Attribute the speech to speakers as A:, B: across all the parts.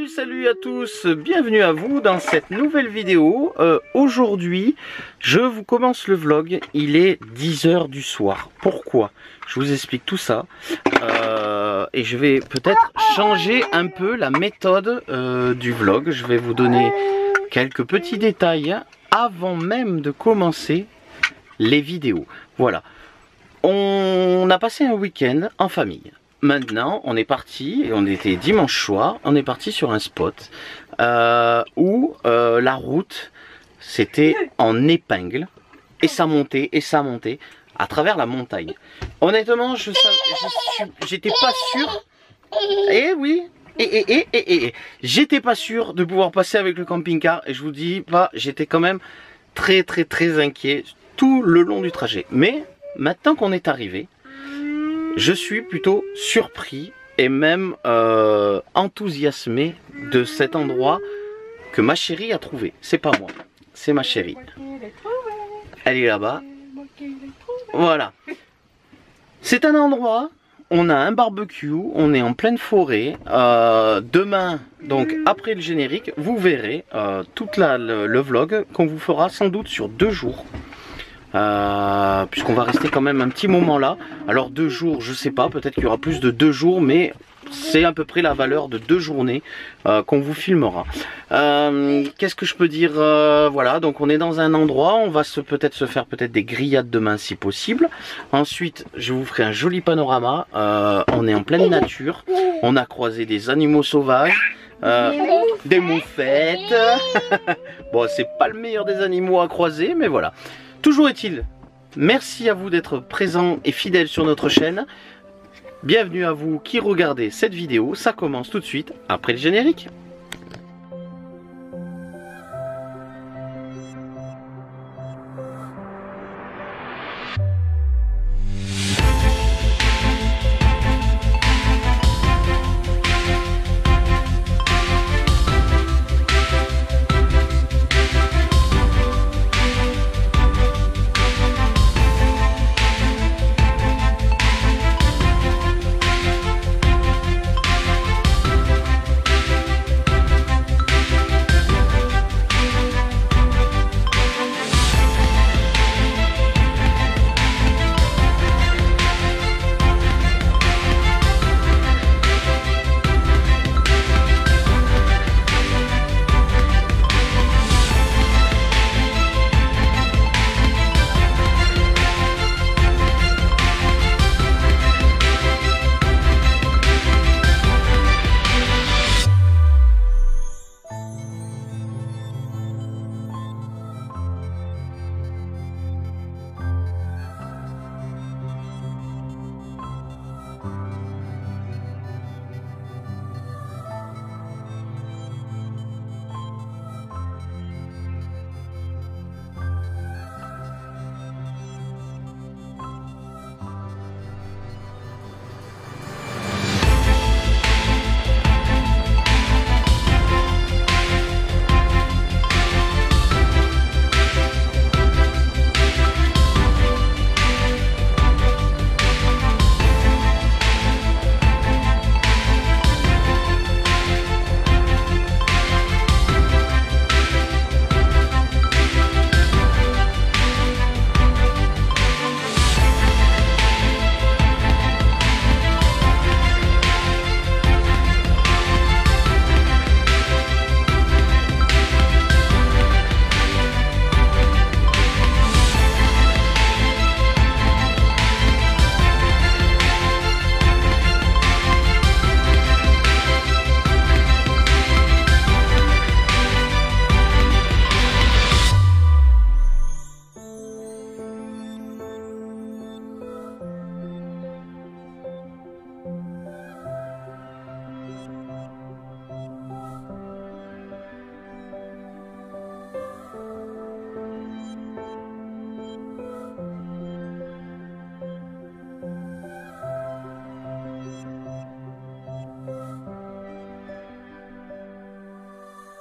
A: Salut à tous, bienvenue à vous dans cette nouvelle vidéo. Aujourd'hui, je vous commence le vlog, il est 10 h du soir. Pourquoi? Je vous explique tout ça. Et je vais peut-être changer un peu la méthode du vlog. Je vais vous donner quelques petits détails avant même de commencer les vidéos. Voilà, on a passé un week-end en famille. Maintenant, on est parti, et on était dimanche soir, on est parti sur un spot où la route, c'était en épingle, et ça montait à travers la montagne. Honnêtement, j'étais pas sûr, et oui, j'étais pas sûr de pouvoir passer avec le camping-car, et je vous dis pas, j'étais quand même très inquiet tout le long du trajet. Mais maintenant qu'on est arrivé, je suis plutôt surpris et même enthousiasmé de cet endroit que ma chérie a trouvé. C'est pas moi, c'est ma chérie. Elle est là-bas. Voilà. C'est un endroit, on a un barbecue, on est en pleine forêt. Demain, donc après le générique, vous verrez tout le vlog qu'on vous fera sans doute sur 2 jours. Puisqu'on va rester quand même un petit moment là. Alors 2 jours, je sais pas, peut-être qu'il y aura plus de 2 jours, mais c'est à peu près la valeur de 2 journées qu'on vous filmera. Qu'est-ce que je peux dire? Voilà, donc on est dans un endroit, on va peut-être se faire des grillades demain si possible. Ensuite, je vous ferai un joli panorama. On est en pleine nature, on a croisé des animaux sauvages. Des moufettes. Bon, c'est pas le meilleur des animaux à croiser, mais voilà. Toujours est-il, merci à vous d'être présents et fidèles sur notre chaîne. Bienvenue à vous qui regardez cette vidéo. Ça commence tout de suite après le générique.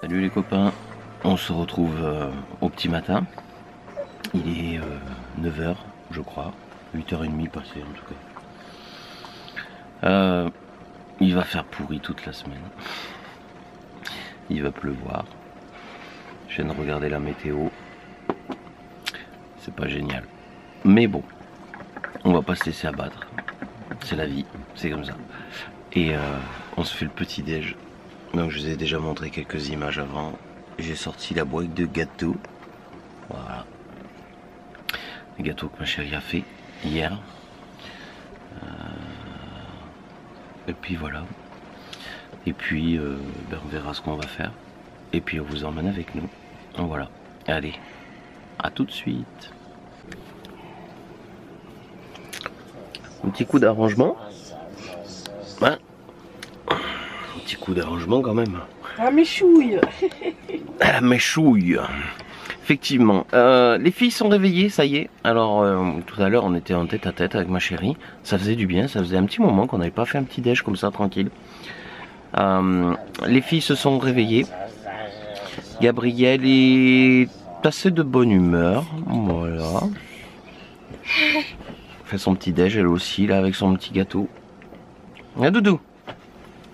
A: Salut les copains, on se retrouve au petit matin. Il est 9 h je crois, 8h30 passé en tout cas. Il va faire pourri toute la semaine. il va pleuvoir. Je viens de regarder la météo. C'est pas génial. Mais bon, on va pas se laisser abattre. C'est la vie, c'est comme ça. Et on se fait le petit déj. Donc je vous ai déjà montré quelques images avant. J'ai sorti la boîte de gâteaux. Voilà. Les gâteaux que ma chérie a fait hier. Et puis voilà. Et puis on verra ce qu'on va faire. Et puis on vous emmène avec nous. Donc voilà. Allez, à tout de suite. Un petit coup d'arrangement. Hein? Un petit coup d'arrangement quand même.
B: Ah mes chouilles.
A: Ah mes chouilles. Effectivement, les filles sont réveillées, ça y est. Alors tout à l'heure on était en tête à tête avec ma chérie. Ça faisait du bien, ça faisait un petit moment qu'on n'avait pas fait un petit déj comme ça tranquille. Les filles se sont réveillées. Gabrielle est assez de bonne humeur. Voilà. Fait son petit déj elle aussi là avec son petit gâteau. Ah Doudou.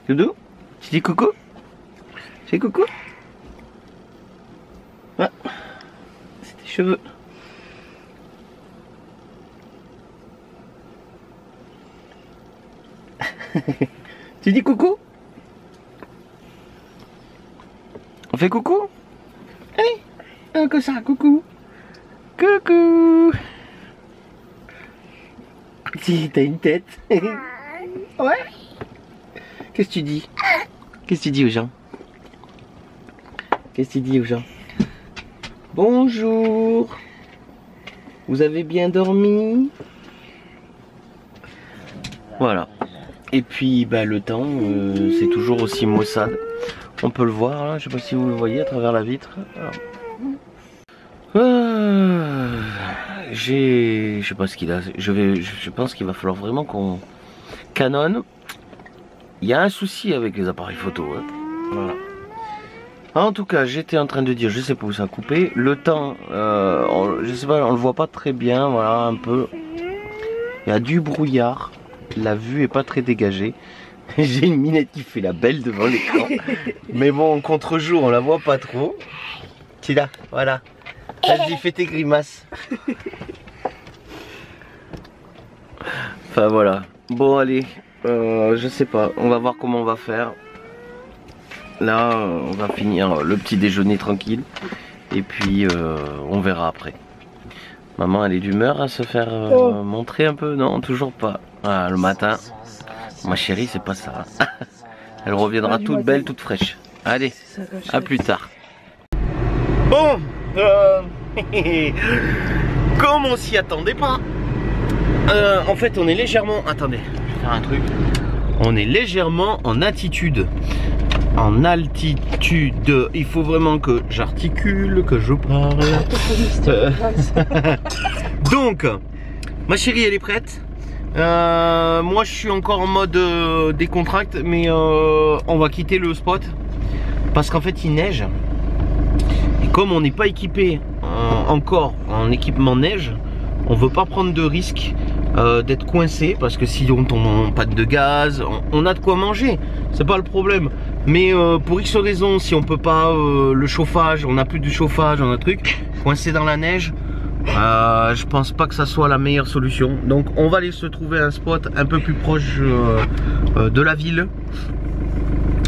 A: Doudou, tu dis coucou? C'est coucou? Ah, c'est tes cheveux. Tu dis coucou? On fait coucou? Allez, que ça, coucou. Coucou. Si, t'as une tête. Ouais. Qu'est-ce que tu dis? Qu'est-ce que tu dis aux gens? Qu'est-ce que tu dis aux gens? Bonjour. Vous avez bien dormi? Voilà. Et puis bah, le temps, c'est toujours aussi maussade. On peut le voir là, je sais pas si vous le voyez à travers la vitre. Je sais pas ce qu'il a. Je pense qu'il va falloir vraiment qu'on canonne. Il y a un souci avec les appareils photo. Hein. Voilà. En tout cas, j'étais en train de dire, je sais pas où ça a coupé. Le temps, je sais pas, on le voit pas très bien. Voilà, un peu. Il y a du brouillard. La vue est pas très dégagée. J'ai une minette qui fait la belle devant l'écran. Mais bon, en contre-jour, on la voit pas trop. Tu là, voilà. Vas-y, fais tes grimaces. Enfin voilà. Bon allez, je sais pas. On va voir comment on va faire. Là, on va finir le petit déjeuner tranquille. Et puis, on verra après. Maman, elle est d'humeur à se faire montrer un peu? Non, toujours pas. Ah, le matin. Ma chérie, c'est pas ça. Elle reviendra toute belle, toute fraîche. Allez, à plus tard. Bon, comme on s'y attendait pas. En fait, on est légèrement... Attendez, je vais faire un truc. On est légèrement en altitude. En altitude. Il faut vraiment que j'articule, que je parle. Donc, ma chérie, elle est prête. Moi je suis encore en mode décontracte, mais on va quitter le spot parce qu'en fait il neige et comme on n'est pas équipé encore en équipement neige, on veut pas prendre de risque d'être coincé parce que si on tombe en panne de gaz, on a de quoi manger, c'est pas le problème, mais pour X raisons, si on peut pas le chauffage, on n'a plus de chauffage, on a un truc coincé dans la neige. Je pense pas que ça soit la meilleure solution. Donc on va aller se trouver un spot un peu plus proche de la ville,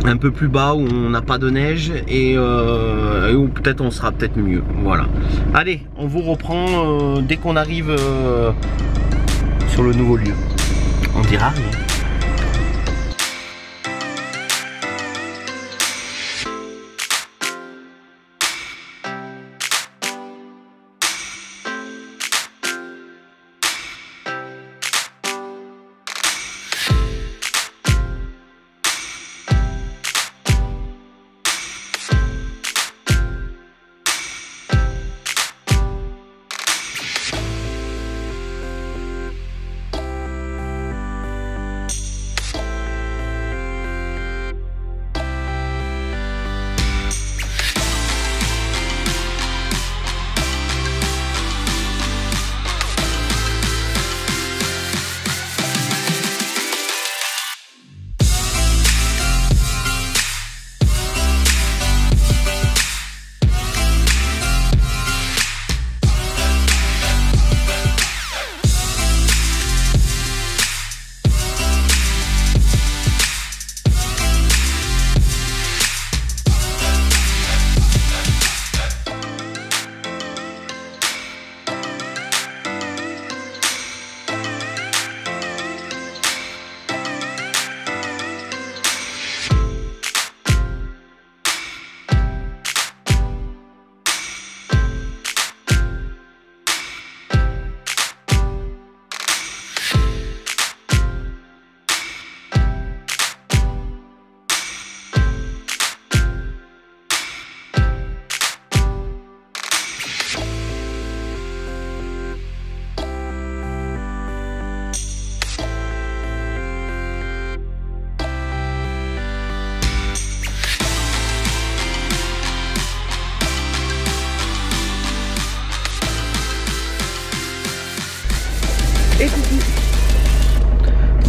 A: un peu plus bas où on n'a pas de neige et où peut-être on sera peut-être mieux. Voilà. Allez, on vous reprend dès qu'on arrive sur le nouveau lieu. On dira rien.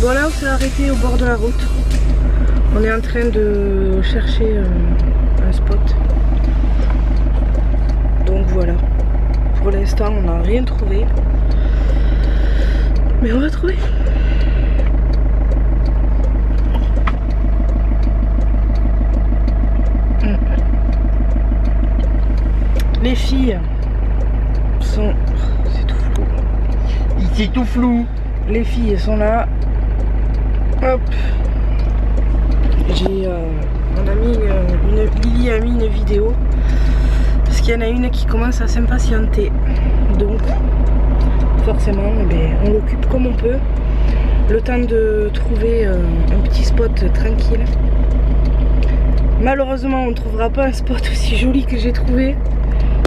B: Bon là on s'est arrêté au bord de la route. On est en train de chercher un spot. Donc voilà. Pour l'instant on n'a rien trouvé. Mais on va trouver. Les filles sont... C'est tout flou.
A: C'est tout flou.
B: Les filles sont là. Hop. On a mis Lily a mis une vidéo. Parce qu'il y en a une qui commence à s'impatienter. Donc forcément on l'occupe comme on peut. Le temps de trouver un petit spot tranquille. Malheureusement on ne trouvera pas un spot aussi joli que j'ai trouvé.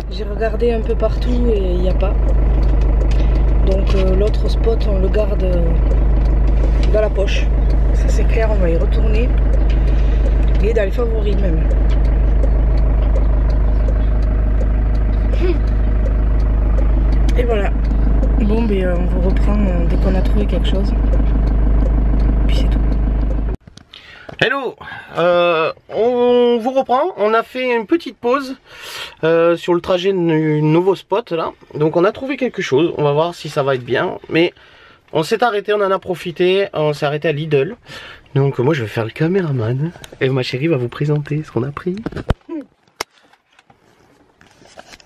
B: J'ai regardé un peu partout et il n'y a pas. Donc l'autre spot on le garde dans la poche. Ça c'est clair, on va y retourner. Il est dans les favoris même. Et voilà. Bon ben on vous reprend dès qu'on a trouvé quelque chose. Puis c'est tout.
A: Hello, on vous reprend. On a fait une petite pause sur le trajet du nouveau spot là. Donc on a trouvé quelque chose. On va voir si ça va être bien. Mais on s'est arrêté, on en a profité. On s'est arrêté à Lidl. Donc moi je vais faire le caméraman. Et ma chérie va vous présenter ce qu'on a pris.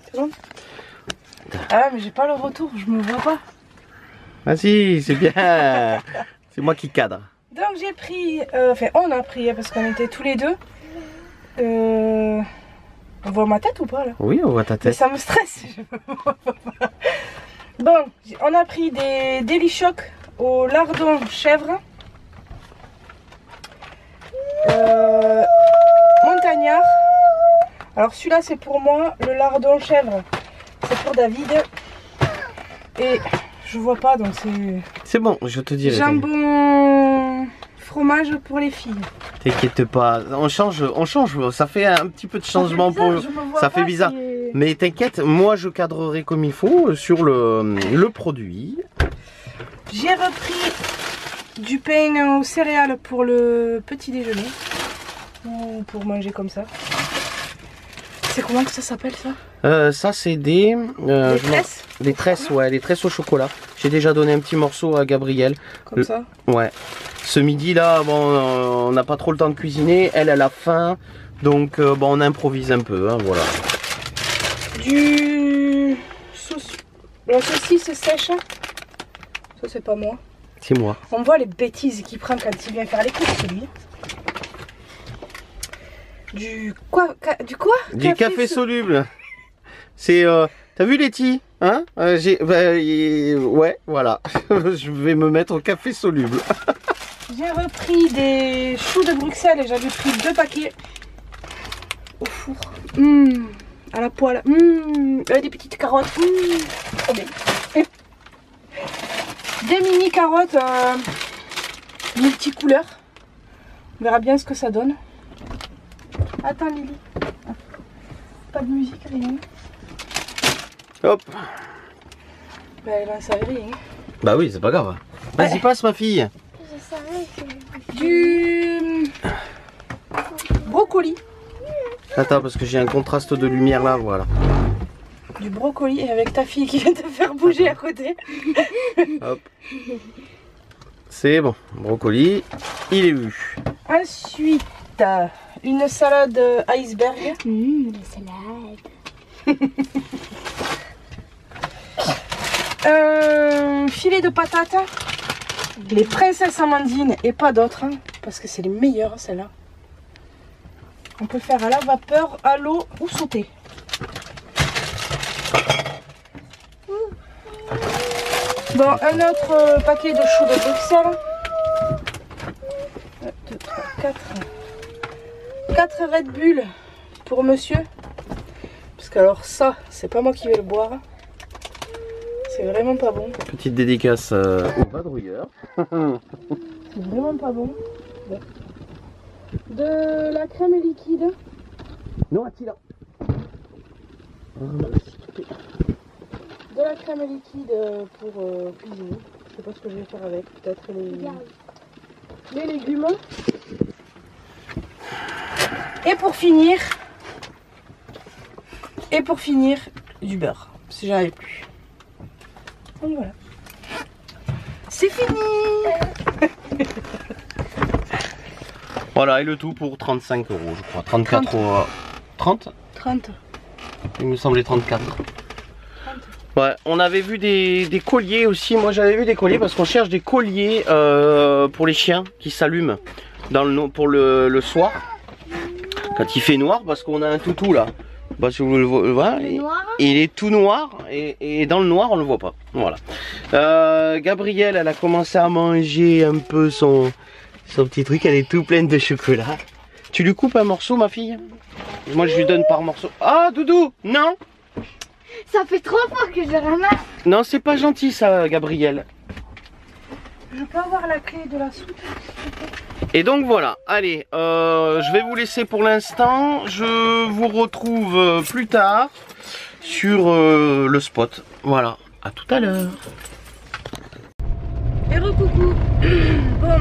B: C'est bon? Ah mais j'ai pas le retour, je me vois pas.
A: Ah si, c'est bien. C'est moi qui cadre.
B: Donc j'ai pris, enfin on a pris parce qu'on était tous les deux. On voit ma tête ou pas là?
A: Oui, on voit ta
B: Mais
A: tête.
B: ça me stresse. Bon, on a pris des Deli-Choc au lardon chèvre. Montagnard. Alors celui-là c'est pour moi, le lardon chèvre c'est pour David. Et je vois pas donc
A: C'est bon, je te dirai.
B: jambon fromage pour les filles.
A: T'inquiète pas, on change, ça fait un petit peu de changement pour... Ça fait bizarre. Mais t'inquiète, moi je cadrerai comme il faut sur le produit.
B: J'ai repris du pain aux céréales pour le petit déjeuner. Ou pour manger comme ça. C'est comment que ça s'appelle ça?
A: Ça c'est des
B: tresses.
A: Des tresses, ouais, des tresses au chocolat. J'ai déjà donné un petit morceau à Gabriel.
B: Comme ça?
A: Ouais. Ce midi là, bon, on n'a pas trop le temps de cuisiner. Elle a faim. Donc bon, on improvise un peu, hein, voilà.
B: La saucisse sèche. Ça c'est pas moi.
A: C'est moi.
B: On voit les bêtises qu'il prend quand il vient faire les courses lui. Du quoi?
A: Du café soluble. C'est... T'as vu Letty? Hein? Ouais, voilà. Je vais me mettre au café soluble.
B: J'ai repris des choux de Bruxelles et j'avais pris 2 paquets. Au four. À la poêle. Des petites carottes. Trop bien. Des mini carottes multicouleurs. On verra bien ce que ça donne. Attends Lily. Pas de musique, rien.
A: Hop.
B: Bah elle en savait rien.
A: Bah oui, c'est pas grave. Vas-y, passe ma fille.
B: Du brocoli.
A: Attends, parce que j'ai un contraste de lumière là, voilà.
B: Du brocoli et avec ta fille qui vient te faire bouger à côté.
A: Hop. C'est bon, brocoli, il est vu.
B: Ensuite, une salade iceberg.
C: La salade.
B: Un filet de patates. Les princesses amandines et pas d'autres. Hein, parce que c'est les meilleures celles-là. On peut faire à la vapeur, à l'eau ou sauter. Bon, un autre paquet de choux de Bruxelles. 1, 2, 3, 4. 4 Red Bull pour monsieur. Parce que alors ça, c'est pas moi qui vais le boire. C'est vraiment pas bon.
A: Petite dédicace au vadrouilleur.
B: C'est vraiment pas bon. Bon. De la crème liquide.
A: Non, Attila.
B: De la crème liquide pour cuisiner. Je sais pas ce que je vais faire avec. Peut-être les... les légumes. Et pour finir, du beurre, si j'en avais plus. Donc voilà. C'est fini.
A: Voilà, et le tout pour 35 €, je crois. 34 €. 30
B: 30.
A: Il me semblait 34. 30. Ouais, on avait vu des colliers aussi. Moi j'avais vu des colliers parce qu'on cherche des colliers pour les chiens qui s'allument pour le soir. Quand il fait noir, parce qu'on a un toutou là. Parce que vous le voyez, il est tout noir et dans le noir on le voit pas. Voilà. Gabrielle, elle a commencé à manger un peu son petit truc. Elle est tout pleine de chocolat. Tu lui coupes un morceau, ma fille? Moi je lui donne par morceau. Ah, Doudou, non.
C: Ça fait 3 fois que je le ramasse.
A: Non, c'est pas gentil ça, Gabrielle.
B: Je peux avoir la clé de la soupe?
A: Et donc voilà, allez, je vais vous laisser pour l'instant. Je vous retrouve plus tard sur le spot. Voilà, à tout à l'heure.
B: Et recoucou. Bon,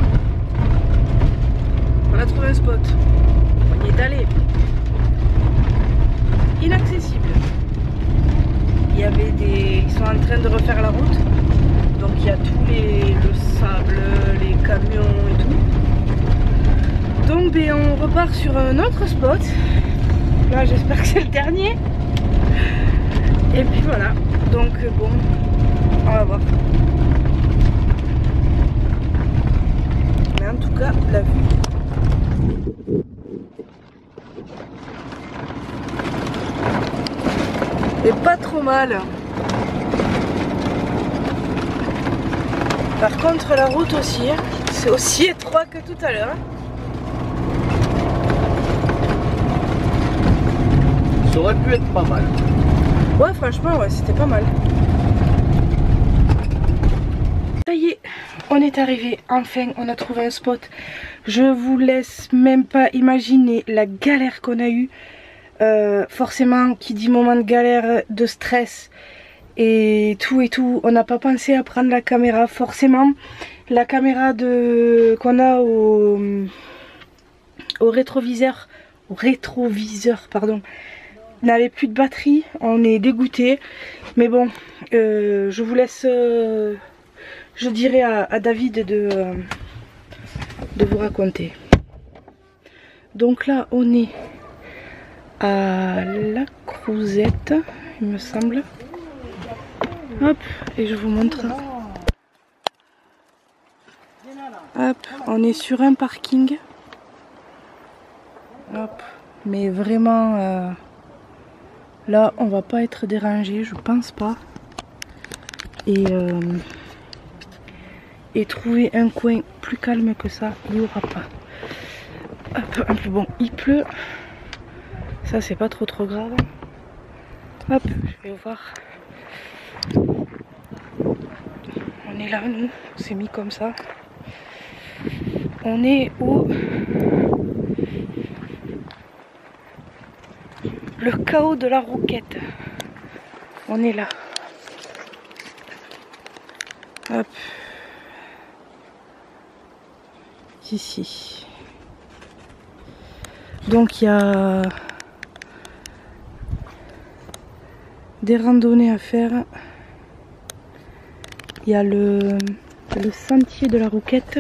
B: on a trouvé un spot. On y est allé. Inaccessible. Il y avait ils sont en train de refaire la route. Donc il y a le sable, les camions et tout. Donc on repart sur un autre spot. Là j'espère que c'est le dernier. Et puis voilà. Donc bon, on va voir. Mais en tout cas, la vue est pas trop mal. Par contre la route aussi, c'est aussi étroit que tout à l'heure.
A: Ça aurait pu être pas mal.
B: Ouais, franchement, ouais, c'était pas mal. Ça y est, on est arrivé. Enfin, on a trouvé un spot. Je vous laisse même pas imaginer la galère qu'on a eue. Forcément, qui dit moment de galère, de stress et tout, on n'a pas pensé à prendre la caméra. Forcément, la caméra qu'on a au rétroviseur, pardon, n'avait plus de batterie. On est dégoûté, mais bon, je vous laisse, je dirais à David de vous raconter. Donc là, on est à la Crouzette, il me semble. Hop, et je vous montre. Hop, on est sur un parking. Hop, mais vraiment, là, on va pas être dérangé, je pense pas. Et trouver un coin plus calme que ça, il n'y aura pas. Hop, un peu bon, il pleut. Ça, c'est pas trop grave. Hop, je vais voir. On est là, nous, on s'est mis comme ça. On est où? Le chaos de la roquette. On est là. Hop. Ici. Donc il y a des randonnées à faire. Il y a le sentier de la roquette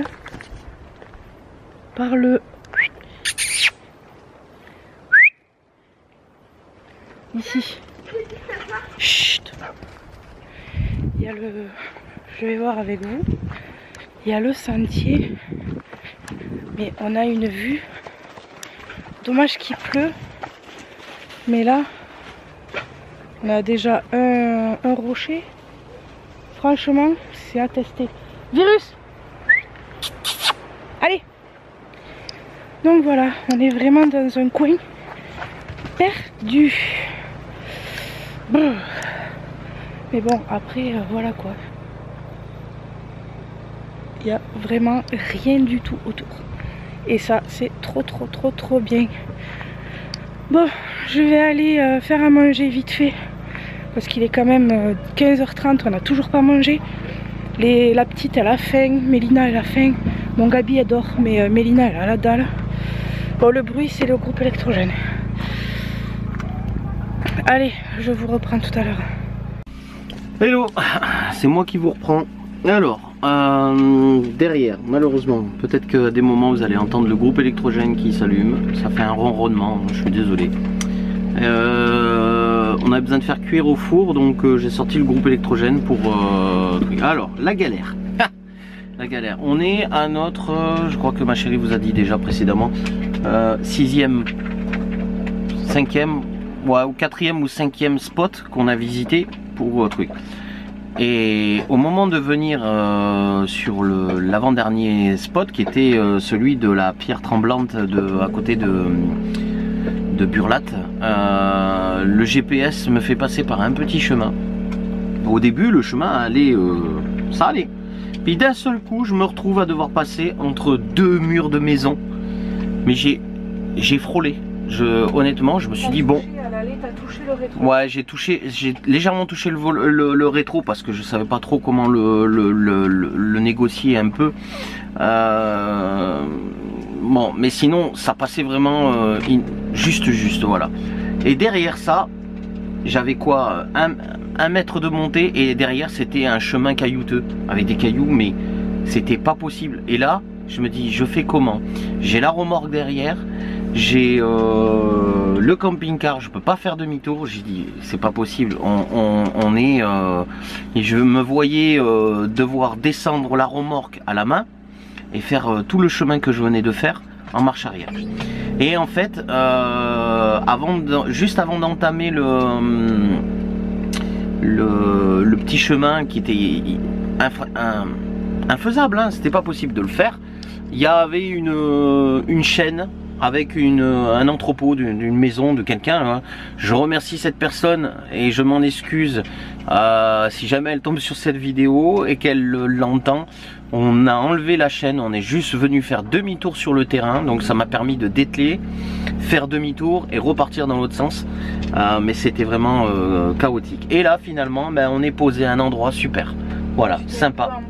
B: par ici. Chut. Il y a je vais voir avec vous. Il y a le sentier, mais on a une vue. Dommage qu'il pleut, mais là on a déjà un rocher. Franchement, c'est à tester. Virus! Allez! Donc voilà, on est vraiment dans un coin perdu. Brr. Mais bon, après, voilà quoi. Il n'y a vraiment rien du tout autour. Et ça, c'est trop bien. Bon, je vais aller faire à manger vite fait. Parce qu'il est quand même 15h30, on n'a toujours pas mangé. La petite, elle a faim. Mélina, elle a faim. Mon Gabi adore, mais Mélina elle a la dalle. Bon, le bruit c'est le groupe électrogène. Allez, je vous reprends tout à l'heure.
A: Hello, c'est moi qui vous reprends. Alors, derrière, malheureusement, peut-être que des moments vous allez entendre le groupe électrogène qui s'allume. Ça fait un ronronnement, je suis désolé. On a besoin de faire cuire au four, donc j'ai sorti le groupe électrogène pour... Alors, la galère. La galère. On est à notre, je crois que ma chérie vous a dit déjà précédemment, 6e, 5e, ouais, ou 4e ou 5e spot qu'on a visité pour truc. Et au moment de venir sur l'avant-dernier spot qui était celui de la pierre tremblante à côté de Burlat, le GPS me fait passer par un petit chemin. Au début le chemin allait, ça allait. Puis d'un seul coup je me retrouve à devoir passer entre deux murs de maison. Mais j'ai frôlé. Honnêtement je me suis dit bon. Ouais, j'ai légèrement touché le rétro parce que je savais pas trop comment le négocier un peu. Bon, mais sinon ça passait vraiment juste, voilà. Et derrière ça, j'avais quoi, un mètre de montée et derrière c'était un chemin caillouteux avec des cailloux, mais c'était pas possible. Et là, je me dis, je fais comment? J'ai la remorque derrière. J'ai le camping-car, je peux pas faire demi-tour. J'ai dit c'est pas possible, on est et je me voyais devoir descendre la remorque à la main et faire tout le chemin que je venais de faire en marche arrière. Et en fait juste avant d'entamer le petit chemin qui était infaisable, hein, c'était pas possible de le faire, il y avait une chaîne avec un entrepôt d'une maison de quelqu'un. Hein. Je remercie cette personne et je m'en excuse si jamais elle tombe sur cette vidéo et qu'elle l'entend. On a enlevé la chaîne, on est juste venu faire demi-tour sur le terrain, donc ça m'a permis de dételer, faire demi-tour et repartir dans l'autre sens. Mais c'était vraiment chaotique. Et là finalement on est posé à un endroit super. Voilà, sympa.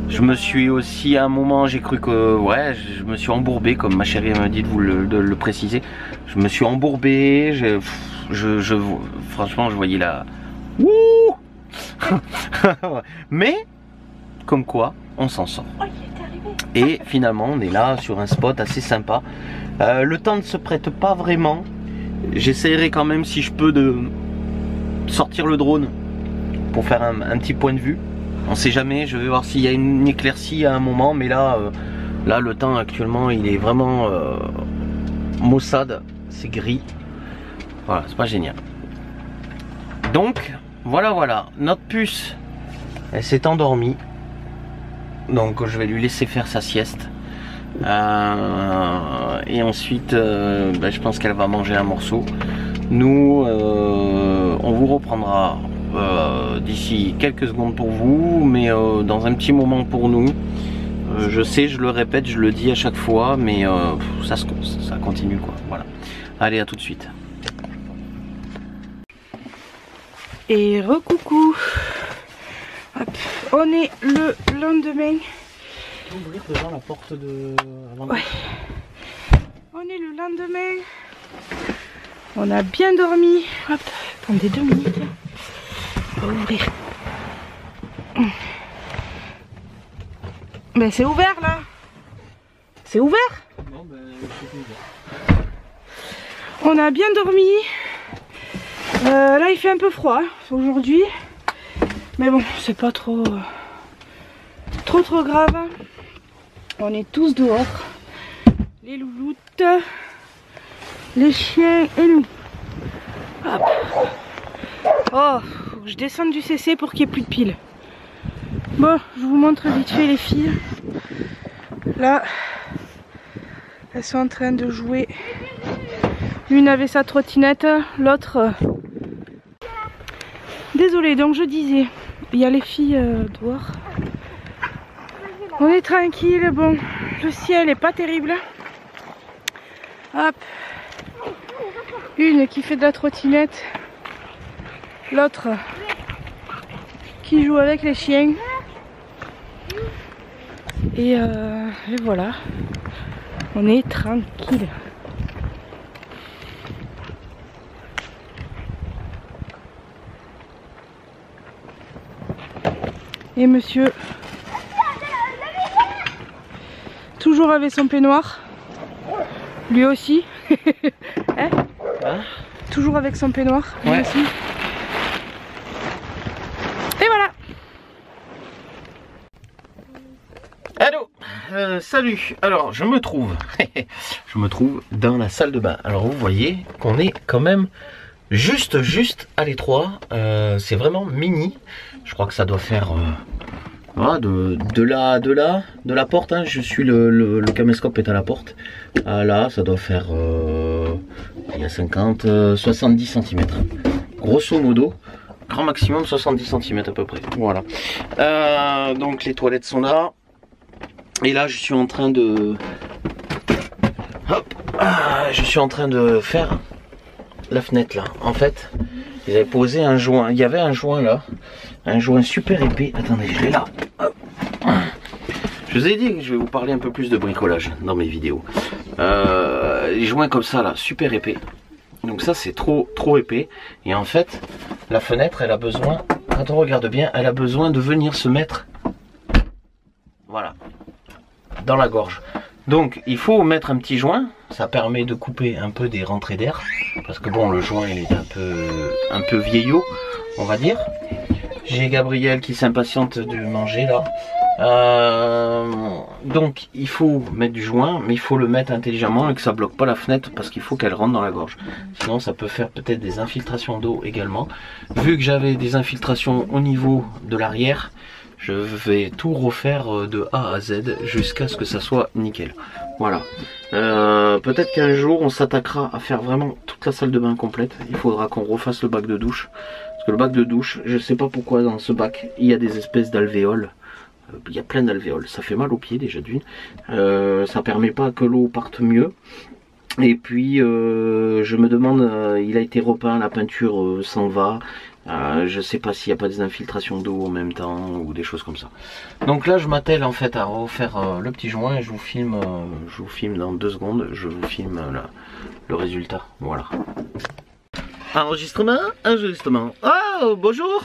A: Je me suis aussi à un moment, j'ai cru que ouais, je me suis embourbé, comme ma chérie m'a dit de le préciser. Je me suis embourbé, franchement je voyais la... Mais comme quoi on s'en sort. Et finalement on est là sur un spot assez sympa. Le temps ne se prête pas vraiment. J'essaierai quand même si je peux de sortir le drone pour faire un petit point de vue. On sait jamais, je vais voir s'il y a une éclaircie à un moment, mais là, le temps actuellement il est vraiment maussade, c'est gris. Voilà, c'est pas génial. Donc voilà, notre puce, elle s'est endormie. Donc je vais lui laisser faire sa sieste. Et ensuite, je pense qu'elle va manger un morceau. Nous, on vous reprendra d'ici quelques secondes pour vous, mais dans un petit moment pour nous. Je sais, je le répète, je le dis à chaque fois, mais ça continue quoi. Voilà. Allez, à tout de suite.
B: Et recoucou. Hop. On est le lendemain.
A: Ouvrir devant la porte de...
B: Ouais. On est le lendemain. On a bien dormi. Hop. Attendez 2 minutes. On va ouvrir. Ben c'est ouvert là. C'est ouvert.
A: Non, c'est ouvert.
B: On a bien dormi. Là il fait un peu froid aujourd'hui. Mais bon, c'est pas trop grave. On est tous dehors. Les louloutes, les chiens et nous. Hop. Oh, faut que je descende du CC pour qu'il n'y ait plus de piles. Bon, je vous montre vite fait les filles. Là, elles sont en train de jouer. L'une avait sa trottinette, l'autre... Désolée, donc je disais, il y a les filles dehors. On est tranquille, bon, le ciel est pas terrible. Hop. Une qui fait de la trottinette. L'autre qui joue avec les chiens. Et voilà, on est tranquille. Et monsieur, toujours avec son peignoir, lui aussi. Hein? Toujours avec son peignoir, lui aussi. Et voilà.
A: Allô, salut. Alors je me trouve dans la salle de bain. Alors vous voyez qu'on est quand même juste à l'étroit. C'est vraiment mini. Je crois que ça doit faire voilà, de la porte, hein. Je suis le caméscope est à la porte. Là ça doit faire il y a 70 cm. Grosso modo, grand maximum 70 cm à peu près. Voilà. Donc les toilettes sont là. Et là je suis en train de faire la fenêtre là. En fait, ils avaient posé un joint. Il y avait un joint là. Un joint super épais. Attendez, je l'ai là. Hop. Je vous ai dit que je vais vous parler un peu plus de bricolage dans mes vidéos. Les joints comme ça là, super épais. Donc ça c'est trop épais. Et en fait, la fenêtre elle a besoin, quand on regarde bien, elle a besoin de venir se mettre, voilà, dans la gorge. Donc il faut mettre un petit joint. Ça permet de couper un peu des rentrées d'air. Parce que bon, le joint il est un peu vieillot, on va dire. J'ai Gabriel qui s'impatiente de manger là. Donc il faut mettre du joint, mais il faut le mettre intelligemment et que ça bloque pas la fenêtre parce qu'il faut qu'elle rentre dans la gorge. Sinon ça peut faire peut-être des infiltrations d'eau également. Vu que j'avais des infiltrations au niveau de l'arrière, je vais tout refaire de A à Z jusqu'à ce que ça soit nickel. Voilà. Peut-être qu'un jour on s'attaquera à faire vraiment toute la salle de bain complète. Il faudra qu'on refasse le bac de douche. Parce que le bac de douche, je sais pas pourquoi dans ce bac il y a des espèces d'alvéoles. Il y a plein d'alvéoles, ça fait mal aux pieds déjà d'une. Ça permet pas que l'eau parte mieux. Et puis je me demande, il a été repeint, la peinture s'en va. Je sais pas s'il n'y a pas des infiltrations d'eau en même temps ou des choses comme ça. Donc là je m'attelle en fait à refaire le petit joint et je vous filme dans 2 secondes, je vous filme le résultat. Voilà. Enregistrement. Oh bonjour.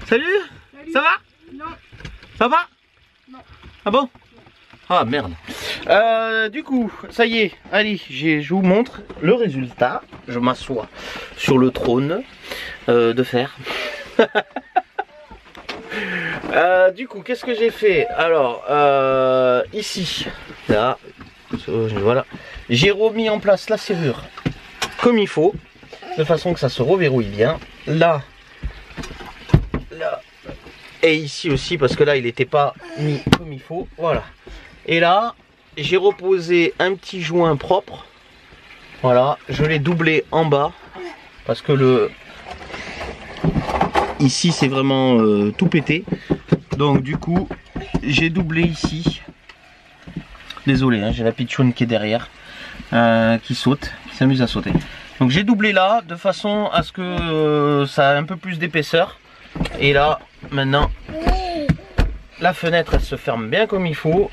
A: Salut. Ça va?
B: Non.
A: Ça va?
B: Non.
A: Ah bon? Ah merde. Du coup, ça y est, allez, je vous montre le résultat. Je m'assois sur le trône de fer. Du coup, qu'est-ce que j'ai fait? Alors, ici, là, voilà, j'ai remis en place la serrure comme il faut, de façon que ça se reverrouille bien. Là, et ici aussi, parce que là, il n'était pas mis comme il faut. Voilà. Et là, j'ai reposé un petit joint propre. Voilà, je l'ai doublé en bas. Parce que ici, c'est vraiment tout pété. Donc du coup, j'ai doublé ici. Désolé, hein, j'ai la pitchoune qui est derrière. Qui saute, qui s'amuse à sauter. Donc j'ai doublé là, de façon à ce que ça a un peu plus d'épaisseur. Et là, maintenant, la fenêtre, elle se ferme bien comme il faut.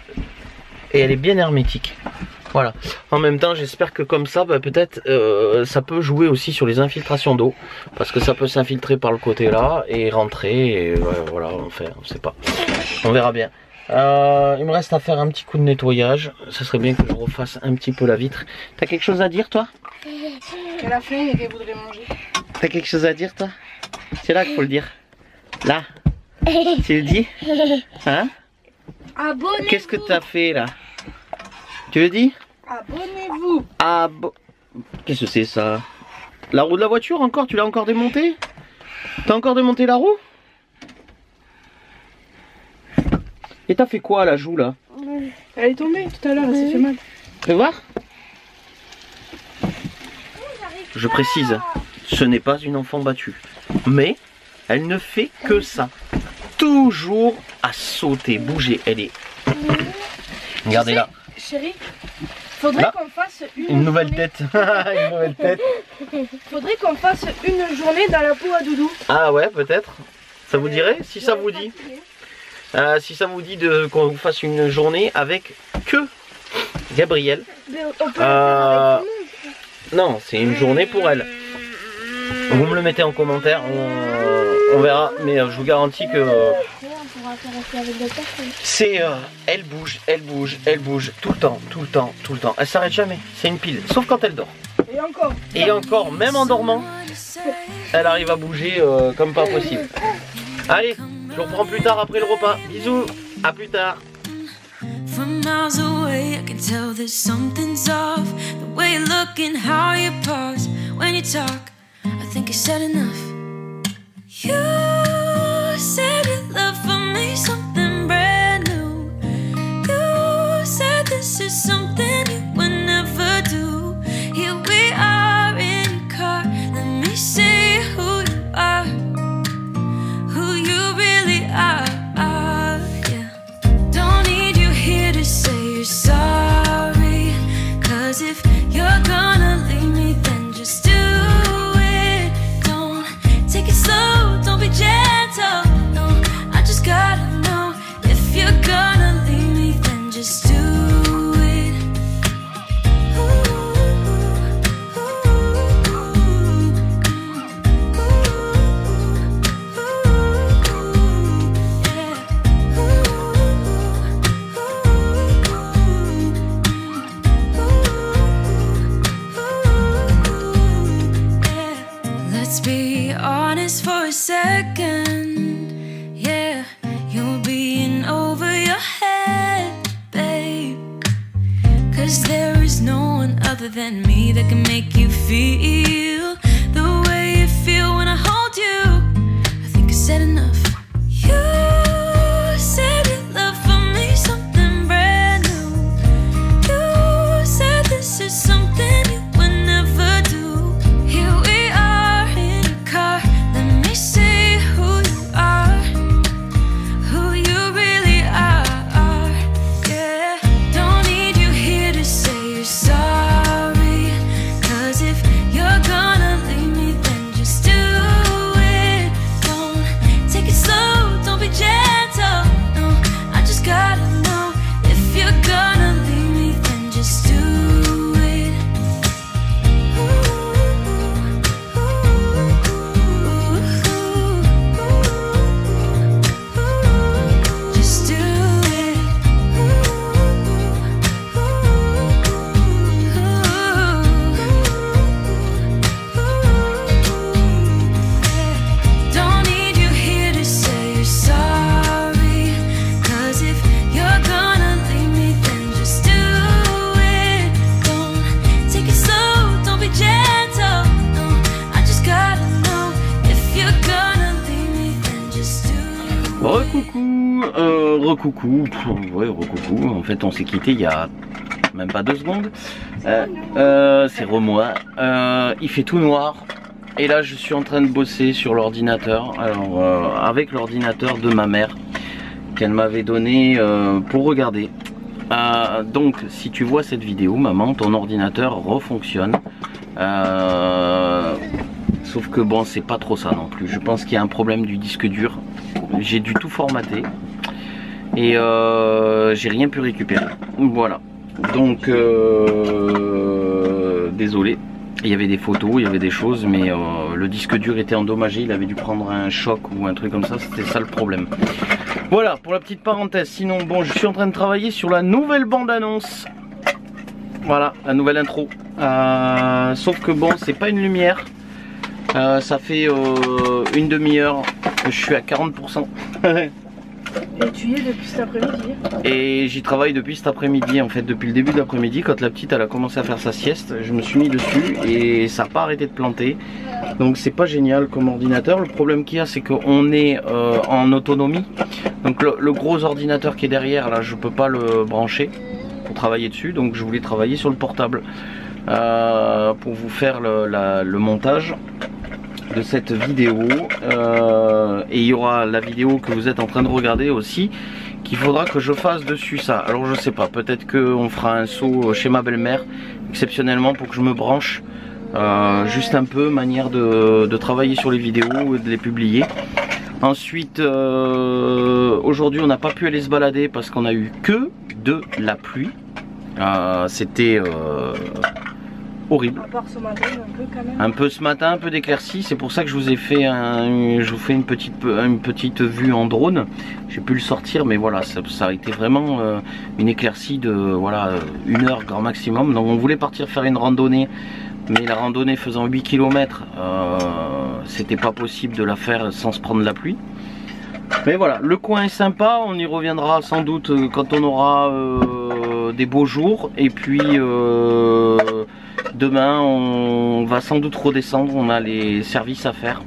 A: Et elle est bien hermétique. Voilà. En même temps, j'espère que comme ça, bah, peut-être, ça peut jouer aussi sur les infiltrations d'eau. Parce que ça peut s'infiltrer par le côté là et rentrer. Et voilà, on sait pas. On verra bien. Il me reste à faire un petit coup de nettoyage. Ce serait bien que je refasse un petit peu la vitre. T'as quelque chose à dire, toi?
B: Qu'elle a faim et qu'elle voudrait manger.
A: T'as quelque chose à dire, toi? C'est là qu'il faut le dire. Là. Tu le dis? Hein?
C: Abonnez-vous.
A: Qu'est-ce que t'as fait là? Tu le dis?
B: Abonnez-vous.
A: Qu'est-ce que c'est ça? La roue de la voiture encore? Tu l'as encore démontée? T'as encore démonté la roue? Et t'as fait quoi à la joue là?
B: Elle est tombée tout à l'heure, elle s'est fait mal.
A: Fais voir. Je précise, ce n'est pas une enfant battue. Mais elle ne fait que ça. Toujours à sauter, bouger. Elle est... Regardez là.
B: Chérie, faudrait qu'on fasse
A: une nouvelle tête. Une nouvelle tête.
B: Faudrait qu'on fasse une journée dans la peau à doudou.
A: Ah ouais, peut-être. Ça vous dirait? Si ça vous dit. Si ça vous dit qu'on vous fasse une journée avec que Gabrielle.
C: Mais on peut le faire avec tout le monde.
A: Non, c'est une journée pour elle. Vous me le mettez en commentaire, on verra, mais je vous garantis que
C: On pourra faire aussi avec d'autres personnes.
A: c'est elle bouge, elle bouge, elle bouge tout le temps, tout le temps, tout le temps. Elle s'arrête jamais, c'est une pile, sauf quand elle dort.
B: Et encore.
A: Et encore, même en dormant, elle arrive à bouger comme pas possible. Allez, je vous reprends plus tard après le repas. Bisous, à plus tard.
D: From miles away, I can tell that something's off. The way you look and how you pause when you talk, I think you said enough. You said your love for me something brand new. You said this is something you would never do. Here we are in your car. Let me see who you are, who you really are. Yeah. Don't need you here to say you're sorry, 'cause if you're gonna leave me, then just do it. Don't take it slow, don't be gentle. No, I just gotta know, if you're gonna leave me, then just do it. Let's be honest for a second. Yeah, you're being over your head, babe. 'Cause there is no one other than me that can make you feel the way you feel when I hold you. I think I said enough. You said your love for me something brand new. You said this is something you would never do. Here we are in your car. Let me see who you are, who you really are. Yeah, don't need you here to say you're sorry, 'cause if you're gonna leave me, then just do it. Don't take it slow, don't be gentle. No, I just gotta know, if you're gonna leave me, then just do it. Just do it. Don't need you here to say you're sorry, 'cause if you're gonna leave me, then just do it. Don't take it slow, don't be gentle. No, I just gotta know, if you're gonna leave me, then just do it.
A: Recoucou, ouais, recoucou. En fait, on s'est quitté il y a même pas 2 secondes. C'est moi. Il fait tout noir. Et là, je suis en train de bosser sur l'ordinateur. Alors, avec l'ordinateur de ma mère qu'elle m'avait donné pour regarder. Donc, si tu vois cette vidéo, maman, ton ordinateur refonctionne. Sauf que bon, c'est pas trop ça non plus. Je pense qu'il y a un problème du disque dur. J'ai dû tout formater. Et j'ai rien pu récupérer. Voilà. Donc désolé. Il y avait des photos, il y avait des choses, mais le disque dur était endommagé. Il avait dû prendre un choc ou un truc comme ça. C'était ça le problème. Voilà pour la petite parenthèse. Sinon, bon, je suis en train de travailler sur la nouvelle bande-annonce. Voilà, la nouvelle intro. Sauf que bon, c'est pas une lumière. Ça fait une demi-heure que je suis à 40%.
B: Et tu y es depuis cet après-midi.
A: Et j'y travaille depuis cet après-midi, en fait, depuis le début de l'après-midi. Quand la petite elle a commencé à faire sa sieste, je me suis mis dessus et ça n'a pas arrêté de planter. Donc c'est pas génial comme ordinateur. Le problème qu'il y a, c'est qu'on est en autonomie. Donc le gros ordinateur qui est derrière, là, je peux pas le brancher pour travailler dessus. Donc je voulais travailler sur le portable pour vous faire le montage de cette vidéo. Et il y aura la vidéo que vous êtes en train de regarder aussi, qu'il faudra que je fasse dessus ça. Alors je sais pas, peut-être qu'on fera un saut chez ma belle-mère exceptionnellement pour que je me branche juste un peu, manière de travailler sur les vidéos et de les publier. Ensuite, aujourd'hui on n'a pas pu aller se balader parce qu'on a eu que de la pluie. C'était horrible.
B: À part ce matin, un peu quand même.
A: Un peu ce matin, un peu d'éclaircie. C'est pour ça que je vous ai fait une petite vue en drone. J'ai pu le sortir, mais voilà, ça a été vraiment une éclaircie de voilà 1 heure grand maximum. Donc on voulait partir faire une randonnée, mais la randonnée faisant 8 km, c'était pas possible de la faire sans se prendre la pluie. Mais voilà, le coin est sympa, on y reviendra sans doute quand on aura des beaux jours. Et puis demain on va sans doute redescendre, on a les services à faire.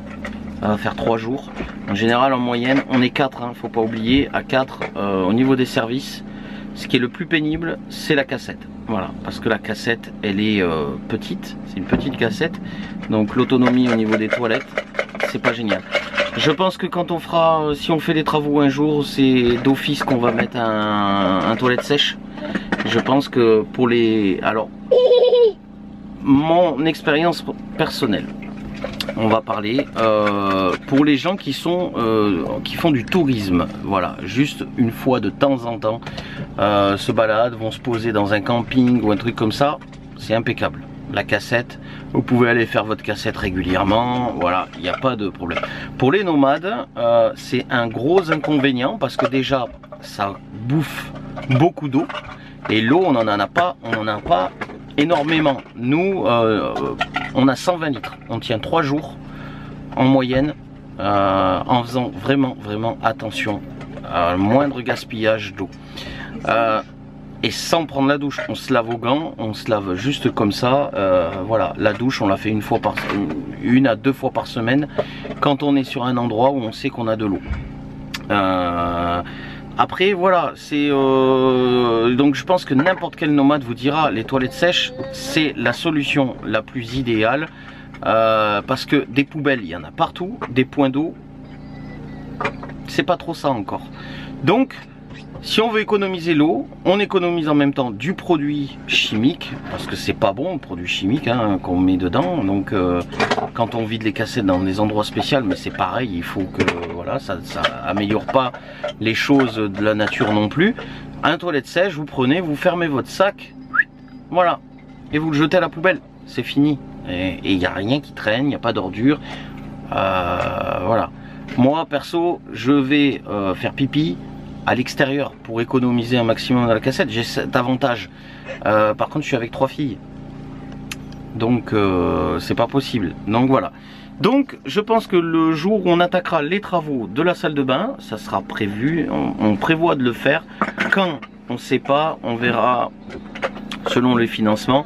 A: Ça va faire 3 jours. En général, en moyenne, on est 4, hein, faut pas oublier, à 4 au niveau des services. Ce qui est le plus pénible, c'est la cassette. Voilà, parce que la cassette, elle est petite, c'est une petite cassette. Donc l'autonomie au niveau des toilettes, c'est pas génial. Je pense que quand on fera, si on fait des travaux un jour, c'est d'office qu'on va mettre un toilette sèche. Je pense que pour les... Alors, mon expérience personnelle, on va parler pour les gens qui font du tourisme, voilà, juste une fois de temps en temps se baladent, vont se poser dans un camping ou un truc comme ça, c'est impeccable. La cassette, vous pouvez aller faire votre cassette régulièrement, voilà, il n'y a pas de problème. Pour les nomades, c'est un gros inconvénient parce que déjà ça bouffe beaucoup d'eau et l'eau on n'en a pas énormément. Nous on a 120 litres, on tient 3 jours en moyenne en faisant vraiment attention à moindre gaspillage d'eau. Et sans prendre la douche, on se lave aux gants, on se lave juste comme ça. Voilà, la douche on la fait une à deux fois par semaine quand on est sur un endroit où on sait qu'on a de l'eau. Après voilà, c'est donc je pense que n'importe quel nomade vous dira les toilettes sèches c'est la solution la plus idéale parce que des poubelles il y en a partout, des points d'eau c'est pas trop ça encore. Donc si on veut économiser l'eau, on économise en même temps du produit chimique, parce que c'est pas bon le produit chimique hein, qu'on met dedans. Donc quand on vide les cassettes dans des endroits spéciaux, mais c'est pareil, il faut que voilà, ça améliore pas les choses de la nature non plus. Un toilette sèche, vous prenez, vous fermez votre sac, voilà, et vous le jetez à la poubelle, c'est fini. Et il n'y a rien qui traîne, il n'y a pas d'ordure. Voilà. Moi perso, je vais faire pipi à l'extérieur pour économiser un maximum de la cassette. J'ai cet avantage. Par contre, je suis avec 3 filles. Donc, c'est pas possible. Donc, voilà. Donc, je pense que le jour où on attaquera les travaux de la salle de bain, ça sera prévu. On prévoit de le faire. Quand on ne sait pas, on verra selon les financements.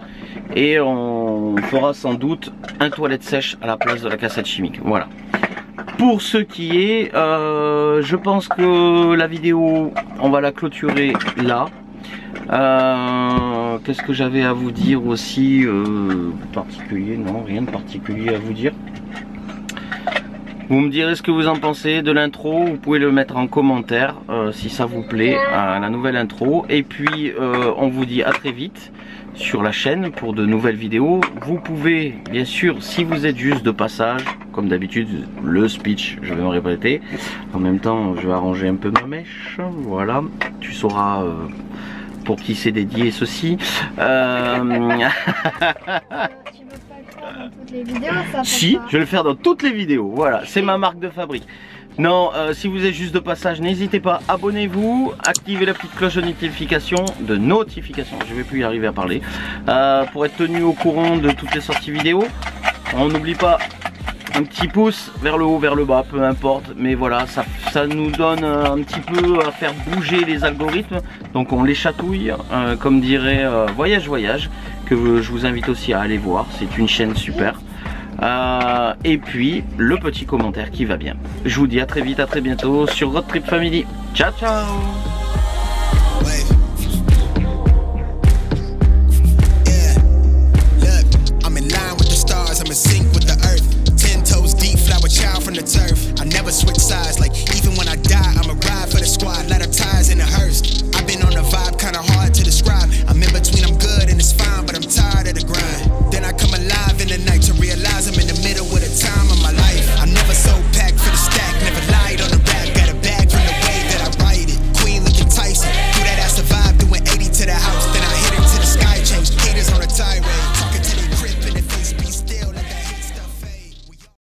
A: Et on fera sans doute un toilette sèche à la place de la cassette chimique. Voilà. Pour ce qui est, je pense que la vidéo, on va la clôturer là. Qu'est-ce que j'avais à vous dire aussi particulier? Non, rien de particulier à vous dire. Vous me direz ce que vous en pensez de l'intro. Vous pouvez le mettre en commentaire si ça vous plaît, la nouvelle intro. Et puis, on vous dit à très vite sur la chaîne pour de nouvelles vidéos. Vous pouvez, bien sûr, si vous êtes juste de passage, comme d'habitude, le speech, je vais me répéter. En même temps, je vais arranger un peu ma mèche. Voilà, tu sauras pour qui c'est dédié ceci.
C: Tu veux pas le faire dans toutes les vidéos, ça?
A: Si, je vais le faire dans toutes les vidéos. Voilà, c'est ma marque de fabrique. Non, si vous êtes juste de passage, n'hésitez pas, abonnez-vous, activez la petite cloche de notification, je vais plus y arriver à parler, pour être tenu au courant de toutes les sorties vidéo. On n'oublie pas un petit pouce vers le haut, vers le bas, peu importe, mais voilà, ça nous donne un petit peu à faire bouger les algorithmes, donc on les chatouille, comme dirait Voyage, que je vous invite aussi à aller voir, c'est une chaîne super. Et puis le petit commentaire qui va bien. Je vous dis à très vite, à très bientôt sur Road Trip Family. Ciao ciao.